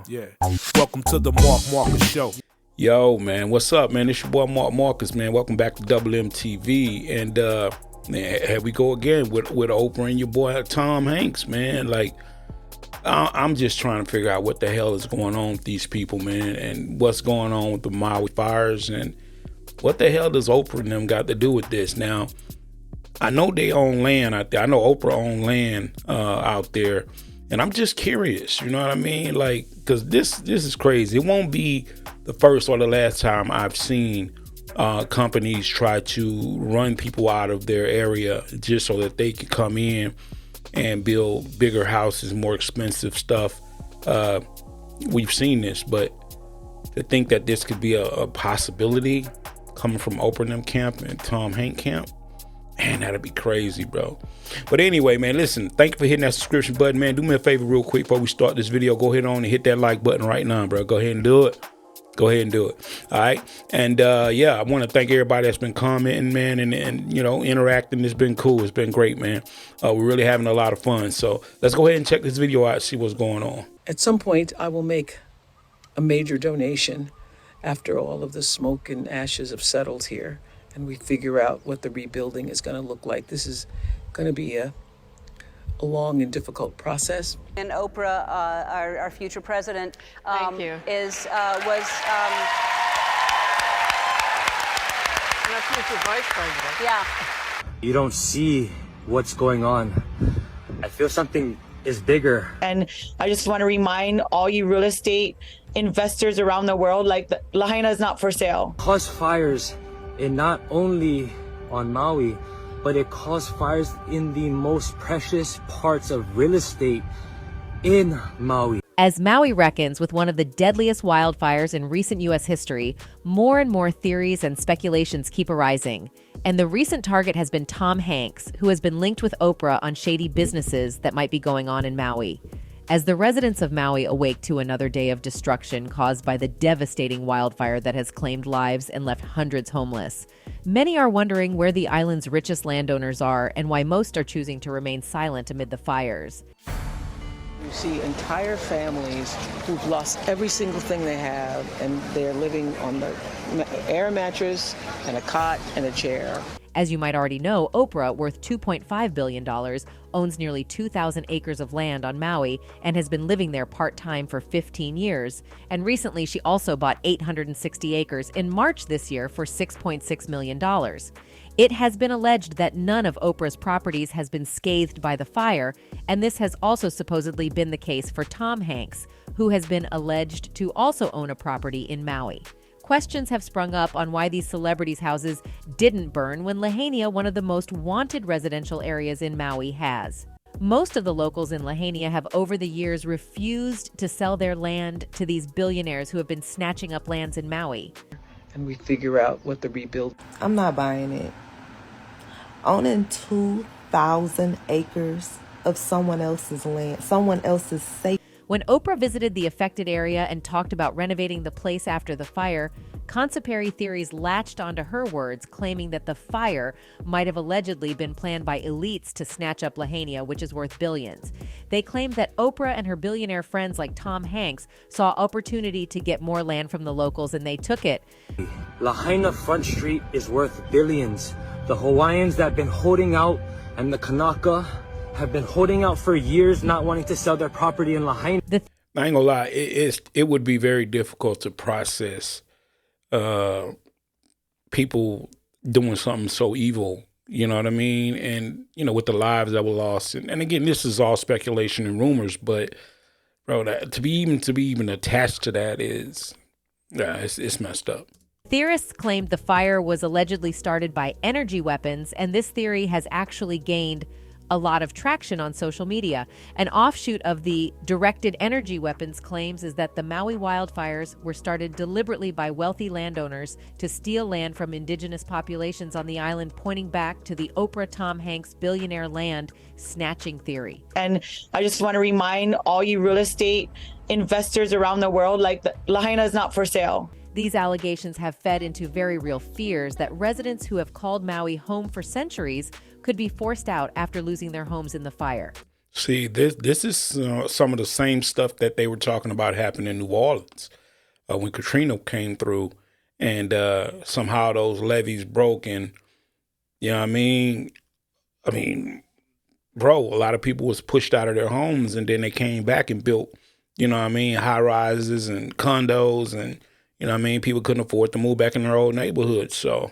Yeah. Welcome to the Mark Marcus Show. Yo, man, what's up, man? It's your boy Mark Marcus, man. Welcome back to WMTV. And man, here we go again with Oprah and your boy Tom Hanks, man. Like, I'm just trying to figure out what the hell is going on with these people, man, and what's going on with the Maui fires, and what the hell does Oprah and them got to do with this? Now, I know they own land out there. I know Oprah own land out there. And I'm just curious, you know what I mean? Like, because this is crazy. It won't be the first or the last time I've seen companies try to run people out of their area just so that they can come in and build bigger houses, more expensive stuff. We've seen this, but to think that this could be a possibility coming from Oprah and them camp and Tom Hanks camp, man, that'd be crazy, bro. But anyway, man, listen, thank you for hitting that subscription button, man. Do me a favor real quick before we start this video. Go ahead on and hit that like button right now, bro. Go ahead and do it. Go ahead and do it. All right. And yeah, I want to thank everybody that's been commenting, man, and you know, interacting. It's been cool. It's been great, man. We're really having a lot of fun. So let's go ahead and check this video out, see what's going on. At some point, I will make a major donation after all of the smoke and ashes have settled here and we figure out what the rebuilding is going to look like. This is going to be a long and difficult process. And Oprah, our future president, Thank you. was And our future vice president. yeah. You don't see what's going on. I feel something is bigger. And I just want to remind all you real estate investors around the world, like Lahaina is not for sale. Cause fires, and not only on Maui, but it caused fires in the most precious parts of real estate in Maui. As Maui reckons with one of the deadliest wildfires in recent U.S. history, more and more theories and speculations keep arising. And the recent target has been Tom Hanks, who has been linked with Oprah on shady businesses that might be going on in Maui. As the residents of Maui awake to another day of destruction caused by the devastating wildfire that has claimed lives and left hundreds homeless, many are wondering where the island's richest landowners are and why most are choosing to remain silent amid the fires. You see entire families who've lost every single thing they have, and they're living on the air mattress and a cot and a chair. As you might already know, Oprah, worth $2.5 billion, owns nearly 2,000 acres of land on Maui and has been living there part-time for 15 years. And recently, she also bought 860 acres in March this year for $6.6 million. It has been alleged that none of Oprah's properties has been scathed by the fire, and this has also supposedly been the case for Tom Hanks, who has been alleged to also own a property in Maui. Questions have sprung up on why these celebrities' houses didn't burn when Lahaina, one of the most wanted residential areas in Maui, has. Most of the locals in Lahaina have over the years refused to sell their land to these billionaires who have been snatching up lands in Maui. And we figure out what the rebuild. I'm not buying it. Owning 2,000 acres of someone else's land, someone else's safe. When Oprah visited the affected area and talked about renovating the place after the fire, conspiracy theories latched onto her words, claiming that the fire might have allegedly been planned by elites to snatch up Lahaina, which is worth billions. They claimed that Oprah and her billionaire friends like Tom Hanks saw opportunity to get more land from the locals, and they took it. Lahaina Front Street is worth billions. The Hawaiians that have been holding out and the Kanaka have been holding out for years, not wanting to sell their property in Lahaina. I ain't gonna lie, it would be very difficult to process people doing something so evil, you know what I mean? And, you know, with the lives that were lost. And again, this is all speculation and rumors, but bro, to be even attached to that is, it's messed up. Theorists claimed the fire was allegedly started by energy weapons, and this theory has actually gained a lot of traction on social media. An offshoot of the directed energy weapons claims is that the Maui wildfires were started deliberately by wealthy landowners to steal land from indigenous populations on the island, pointing back to the Oprah Tom Hanks billionaire land snatching theory. And I just want to remind all you real estate investors around the world, like Lahaina is not for sale. These allegations have fed into very real fears that residents who have called Maui home for centuries could be forced out after losing their homes in the fire. See, this is some of the same stuff that they were talking about happening in New Orleans when Katrina came through, and somehow those levees broke, and you know what I mean. I mean, bro, a lot of people was pushed out of their homes, and then they came back and built, you know what I mean, high rises and condos, and you know what I mean. People couldn't afford to move back in their old neighborhoods, so.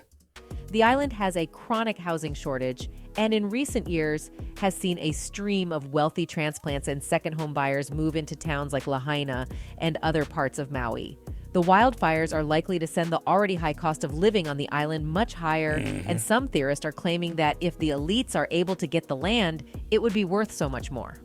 The island has a chronic housing shortage and in recent years has seen a stream of wealthy transplants and second home buyers move into towns like Lahaina and other parts of Maui. The wildfires are likely to send the already high cost of living on the island much higher, and some theorists are claiming that if the elites are able to get the land, it would be worth so much more.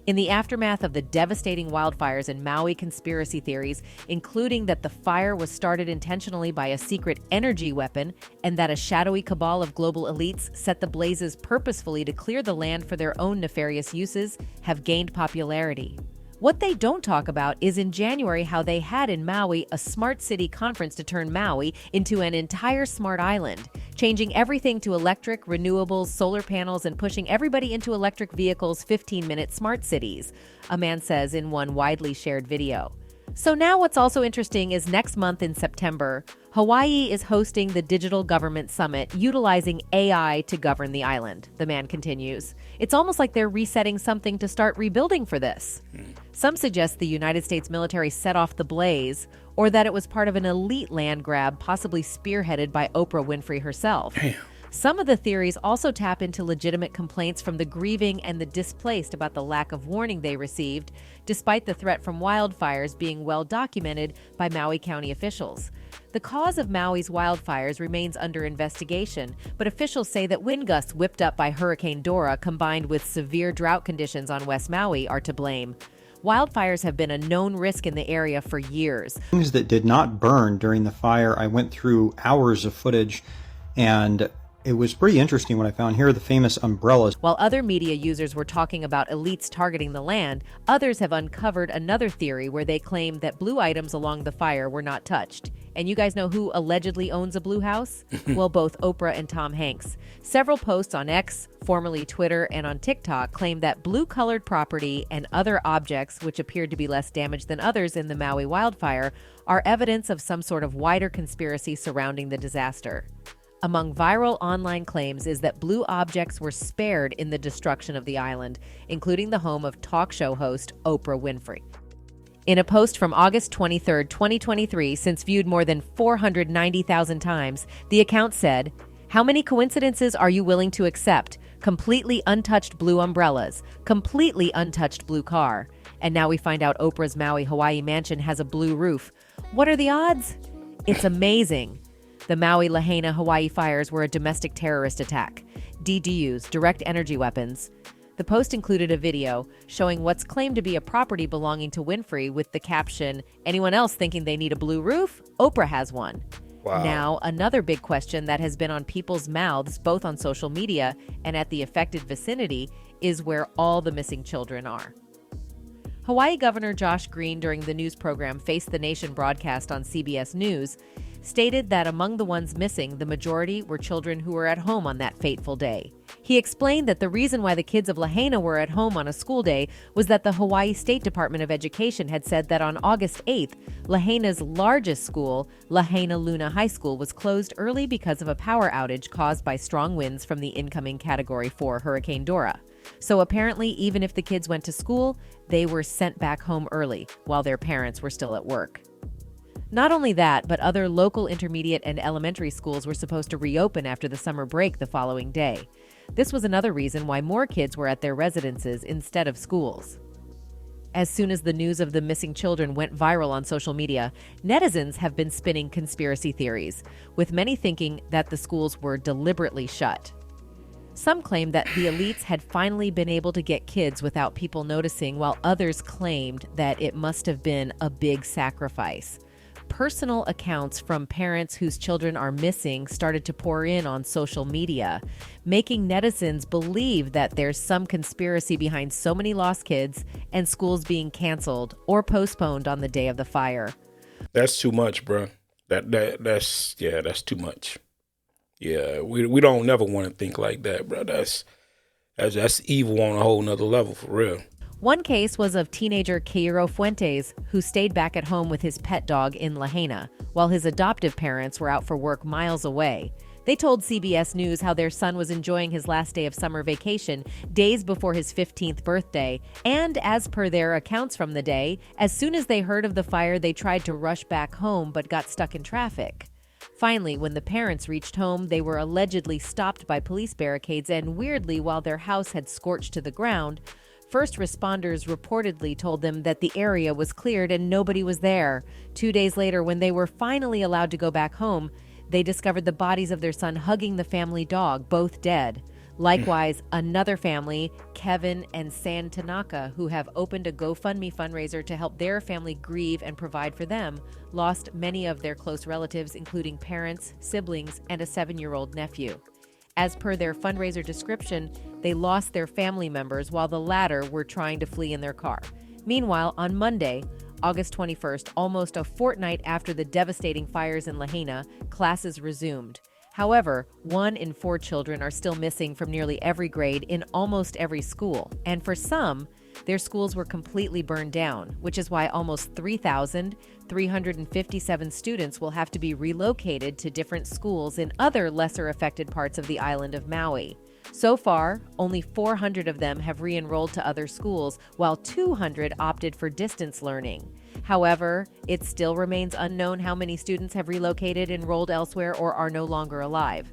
In the aftermath of the devastating wildfires in Maui, conspiracy theories, including that the fire was started intentionally by a secret energy weapon and that a shadowy cabal of global elites set the blazes purposefully to clear the land for their own nefarious uses, have gained popularity. What they don't talk about is in January how they had in Maui a smart city conference to turn Maui into an entire smart island, changing everything to electric, renewables, solar panels, and pushing everybody into electric vehicles' 15-minute smart cities, a man says in one widely shared video. So now what's also interesting is next month in September, Hawaii is hosting the Digital Government Summit, utilizing AI to govern the island, the man continues. It's almost like they're resetting something to start rebuilding for this. Some suggest the United States military set off the blaze, or that it was part of an elite land grab, possibly spearheaded by Oprah Winfrey herself. Damn. Some of the theories also tap into legitimate complaints from the grieving and the displaced about the lack of warning they received, despite the threat from wildfires being well documented by Maui County officials. The cause of Maui's wildfires remains under investigation, but officials say that wind gusts whipped up by Hurricane Dora combined with severe drought conditions on West Maui are to blame. Wildfires have been a known risk in the area for years. Things that did not burn during the fire, I went through hours of footage, and it was pretty interesting what I found. Here are the famous umbrellas. While other media users were talking about elites targeting the land, others have uncovered another theory where they claim that blue items along the fire were not touched. And you guys know who allegedly owns a blue house? Well, both Oprah and Tom Hanks. Several posts on X, formerly Twitter, and on TikTok claim that blue-colored property and other objects, which appeared to be less damaged than others in the Maui wildfire, are evidence of some sort of wider conspiracy surrounding the disaster. Among viral online claims is that blue objects were spared in the destruction of the island, including the home of talk show host Oprah Winfrey. In a post from August 23, 2023, since viewed more than 490,000 times, the account said, "How many coincidences are you willing to accept? Completely untouched blue umbrellas, completely untouched blue car. And now we find out Oprah's Maui, Hawaii mansion has a blue roof. What are the odds? It's amazing." The Maui Lahaina Hawaii fires were a domestic terrorist attack. DDUs, direct energy weapons. The post included a video showing what's claimed to be a property belonging to Winfrey with the caption, "Anyone else thinking they need a blue roof? Oprah has one." Wow. Now, another big question that has been on people's mouths, both on social media and at the affected vicinity, is where all the missing children are. Hawaii Governor Josh Green, during the news program Face the Nation broadcast on CBS News, stated that among the ones missing, the majority were children who were at home on that fateful day. He explained that the reason why the kids of Lahaina were at home on a school day was that the Hawaii State Department of Education had said that on August 8th, Lahaina's largest school, Lahaina Luna High School, was closed early because of a power outage caused by strong winds from the incoming Category 4 Hurricane Dora. So apparently, even if the kids went to school, they were sent back home early while their parents were still at work. Not only that, but other local intermediate and elementary schools were supposed to reopen after the summer break the following day. This was another reason why more kids were at their residences instead of schools. As soon as the news of the missing children went viral on social media, netizens have been spinning conspiracy theories, with many thinking that the schools were deliberately shut. Some claim that the elites had finally been able to get kids without people noticing, while others claimed that it must have been a big sacrifice. Personal accounts from parents whose children are missing started to pour in on social media, making netizens believe that there's some conspiracy behind so many lost kids and schools being canceled or postponed on the day of the fire. That's too much, bro. That's too much. Yeah, we don't never want to think like that, bro. That's That's evil on a whole nother level, for real. One case was of teenager Cairo Fuentes, who stayed back at home with his pet dog in Lahaina, while his adoptive parents were out for work miles away. They told CBS News how their son was enjoying his last day of summer vacation days before his 15th birthday, and as per their accounts from the day, as soon as they heard of the fire, they tried to rush back home but got stuck in traffic. Finally, when the parents reached home, they were allegedly stopped by police barricades, and weirdly, while their house had scorched to the ground, first responders reportedly told them that the area was cleared and nobody was there. 2 days later, when they were finally allowed to go back home, they discovered the bodies of their son hugging the family dog, both dead. Likewise, another family, Kevin and San Tanaka, who have opened a GoFundMe fundraiser to help their family grieve and provide for them, lost many of their close relatives, including parents, siblings, and a 7-year-old nephew. As per their fundraiser description, they lost their family members while the latter were trying to flee in their car. Meanwhile, on Monday, August 21st, almost a fortnight after the devastating fires in Lahaina, classes resumed. However, 1 in 4 children are still missing from nearly every grade in almost every school, and for some, their schools were completely burned down, which is why almost 3,357 students will have to be relocated to different schools in other lesser affected parts of the island of Maui. So far, only 400 of them have re-enrolled to other schools, while 200 opted for distance learning. However, it still remains unknown how many students have relocated, enrolled elsewhere, or are no longer alive.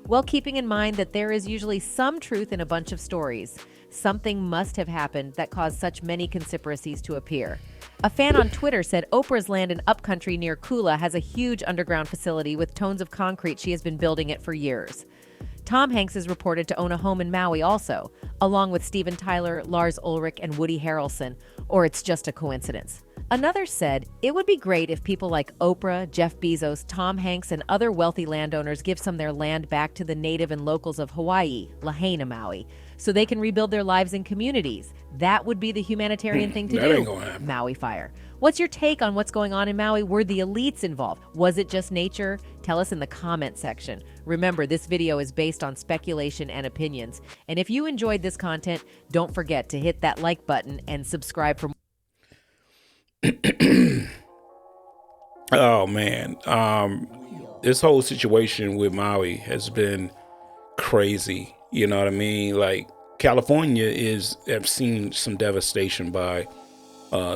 While keeping in mind that there is usually some truth in a bunch of stories, something must have happened that caused such many conspiracies to appear. A fan on Twitter said Oprah's land in upcountry near Kula has a huge underground facility with tons of concrete. She has been building it for years. Tom Hanks is reported to own a home in Maui also, along with Steven Tyler, Lars Ulrich, and Woody Harrelson, or it's just a coincidence. Another said, it would be great if people like Oprah, Jeff Bezos, Tom Hanks, and other wealthy landowners give some of their land back to the native and locals of Hawaii, Lahaina, Maui, so they can rebuild their lives and communities. That would be the humanitarian thing to That do. ain't gonna happen. Maui fire. What's your take on what's going on in Maui? Were the elites involved? Was it just nature? Tell us in the comment section. Remember, this video is based on speculation and opinions. And if you enjoyed this content, don't forget to hit that like button and subscribe for more. Oh man, this whole situation with Maui has been crazy. You know what I mean? Like California have seen some devastation by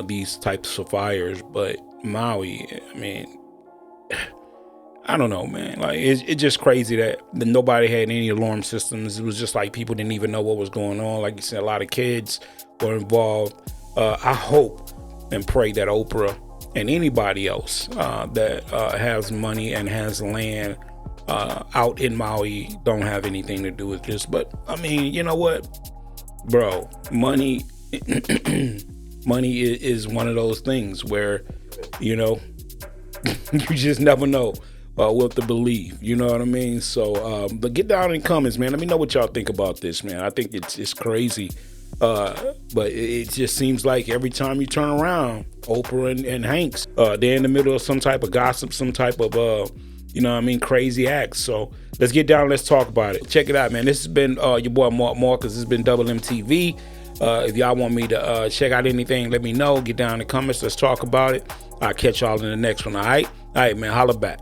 these types of fires, but Maui, I mean, I don't know, man. Like it's just crazy that nobody had any alarm systems. It was just like people didn't even know what was going on. Like you said, a lot of kids were involved. I hope and pray that Oprah and anybody else that has money and has land out in Maui don't have anything to do with this. But I mean, you know what, bro? Money is one of those things where, you know, you just never know what to believe. You know what I mean? So, but get down in the comments, man. Let me know what y'all think about this, man. I think it's crazy. But it just seems like every time you turn around, Oprah and Hanks, they're in the middle of some type of gossip, some type of, you know what I mean, crazy acts. So let's get down, let's talk about it. Check it out, man. This has been your boy Mark Marcus. This has been Double MTV. If y'all want me to check out anything, let me know. Get down in the comments. Let's talk about it. I'll catch y'all in the next one, all right? All right, man. Holla back.